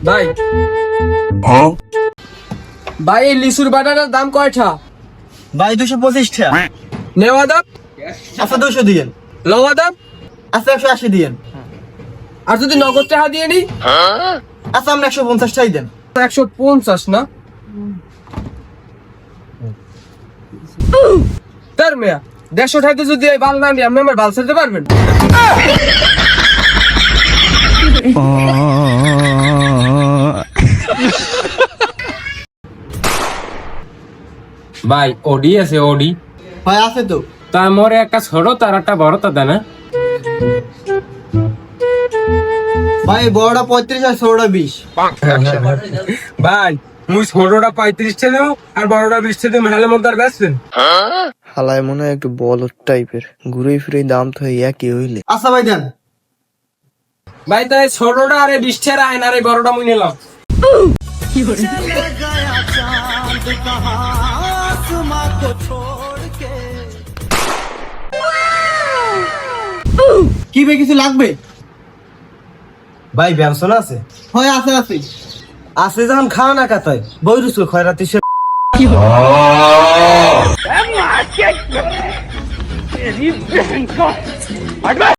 ভাই ভাই এই লিচুর বাটাটার দাম কয়টা? ভাই 225 টাকা। নেওয়া দাম আচ্ছা 200 দিয়েন। লওয়া দাম আচ্ছা 180 দিয়েন। আর যদি নগদ টাকা দিয়ে নি? আচ্ছা আপনি 150 টাকাই দেন। 150 না তার মেয়া 150 টাকাতে যদি এই বাল না নিয়ে আপনি আমার বাল ছেড়তে পারবেন? ভাই ওডি আছে ওডি? ভাই আছে তো। তার মরে একটা ছোট তার একটা বড় তা দেয় না? ভাই বড়টা 35 আর ছোটটা 20। ভাই মুই ছোটটা 35 ছিল আর বড়টা 20 ছিল, মেলার মধ্যে আর বেচবেন? হালায় মনে হয় একটু বলদ টাইপের, ঘুরে ফিরে দাম তো একই হইলে। আচ্ছা ভাই দেন। ভাই তাই ছোটটা আরে 20 টাকা আইন আর এই বড়টা মুই নিলাম। কি ভাই কিছু লাগবে? ভাই ব্যবসা আছে? হয় আছে আছে। আছে যখন খাওয়া না কাতায় বই রুসু খয়রাতি সে